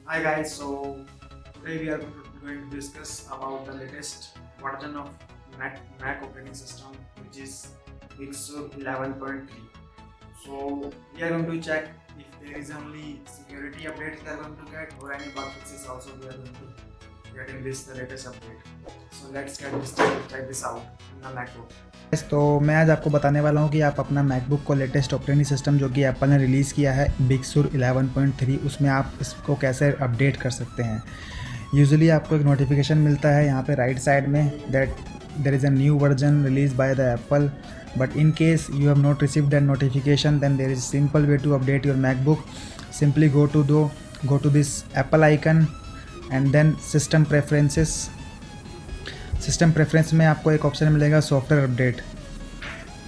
Hi guys, so today we are going to discuss about the latest version of Mac operating system, which is Big Sur 11.3. So we are going to check if there is only security updates we are going to get or any bug fixes also we are going to get in this the latest update. So let's get this check this out in the MacBook. तो मैं आज आपको बताने वाला हूं कि आप अपना मैकबुक को लेटेस्ट ऑपरेटिंग सिस्टम जो कि एप्पल ने रिलीज़ किया है बिग सुर 11.3 उसमें आप इसको कैसे अपडेट कर सकते हैं। यूजुअली आपको एक नोटिफिकेशन मिलता है यहाँ पे राइट साइड में that there is a new version release by the Apple, but in case you have not received that notification then there is simple way to update your MacBook. Simply go to this Apple icon and then system preference में आपको एक option मिलेगा software update.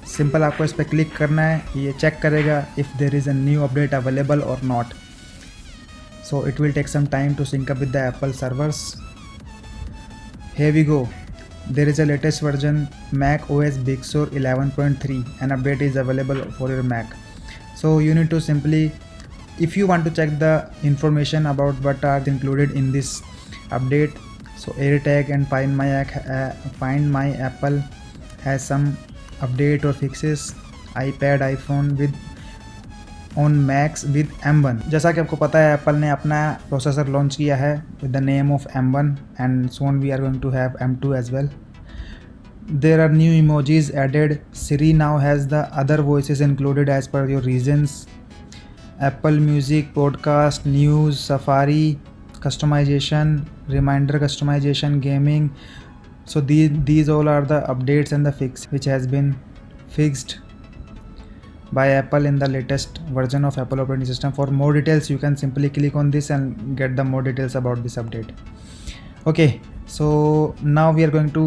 Simple आपको इस पर click करना है, ये चेक करेगा if there is a new update available or not. So it will take some time to sync up with the Apple servers. here we go, there is a latest version Mac OS Big Sur 11.3 and update is available for your Mac. So you need to simply, if you want to check the information about what are included in this update, so AirTag and Find My Apple has some update or fixes, iPad, iPhone with on max with M1। जैसा कि आपको पता है Apple ने अपना processor launch किया है with the name of M1 and soon we are going to have M2 as well. There are new emojis added, Siri now has the other voices included as per your reasons, Apple Music, podcast, news, Safari, customization, reminder customization, gaming. So these all are the updates and the fix which has been fixed by Apple in the latest version of Apple operating system. For more details you can simply click on this and get the more details about this update. Okay, so now we are going to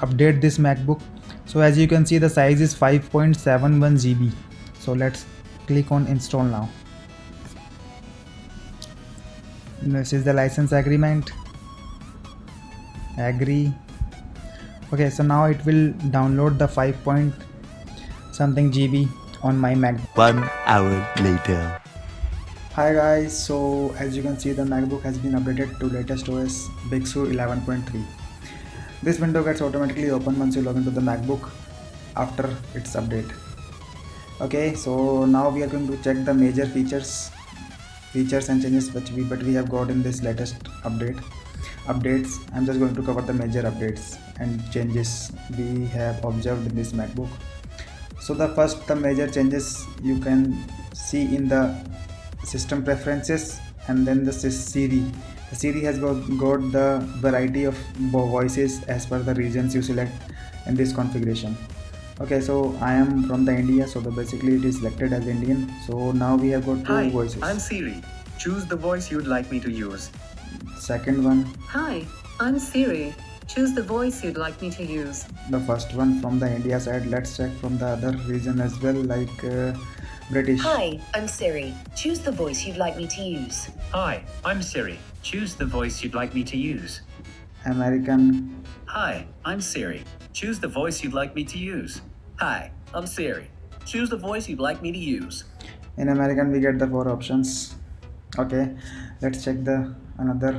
update this MacBook. So as you can see the size is 5.71 GB. So let's click on install now. This is the license agreement. Agree. Okay, so now it will download the 5 point something GB on my MacBook. 1 hour later. Hi guys, so as you can see the MacBook has been updated to latest OS Big Sur 11.3. This window gets automatically open once you log into the MacBook after its update. Okay, so now we are going to check the major features and changes which we have got in this latest updates. I'm just going to cover the major updates and changes we have observed in this MacBook. So the major changes you can see in the system preferences and then the Siri. The Siri has got the variety of voices as per the regions you select in this configuration. Okay, so I am from the India, so basically it is selected as Indian. So now we have got two voices. I'm Siri. Choose the voice you'd like me to use. Second one. Hi, I'm Siri. Choose the voice you'd like me to use. The first one from the India side. Let's check from the other region as well, like British. Hi, I'm Siri. Choose the voice you'd like me to use. Hi, I'm Siri. Choose the voice you'd like me to use. American. Hi, I'm Siri. Choose the voice you'd like me to use. Hi, I'm Siri. Choose the voice you'd like me to use. In American we get the 4 options. Okay, let's check the another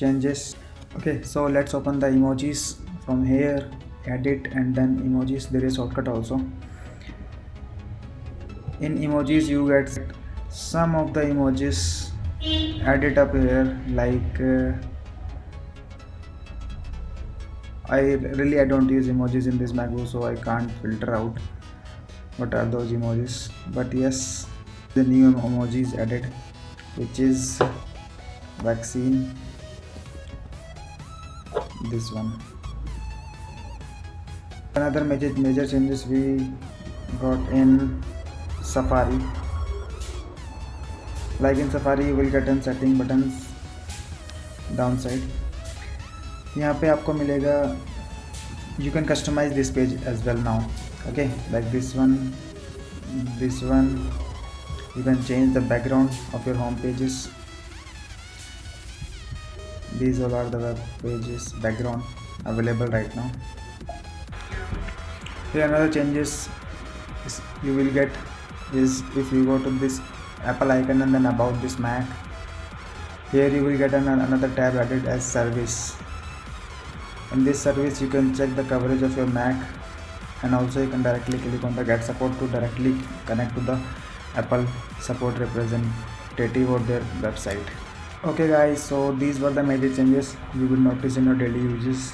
changes. Okay, so let's open the emojis from here, edit and then emojis. There is shortcut also. In emojis you get some of the emojis added up here, like I don't use emojis in this MacBook, so I can't filter out what are those emojis, but yes, the new emojis added, which is vaccine, this one. Another major changes we got in Safari. Like in Safari you will get in setting buttons downside. यहाँ पे आपको मिलेगा, you can customize this page as well now. Okay, like this one, you can change the background of your home pages. These all are the web pages background available right now. Here another changes you will get is if you go to this Apple icon and then about this Mac, Here you will get another tab added as service. In this service you can check the coverage of your Mac, and also you can directly click on the get support to directly connect to the Apple support representative or their website. Okay guys, so these were the major changes you will notice in your daily uses.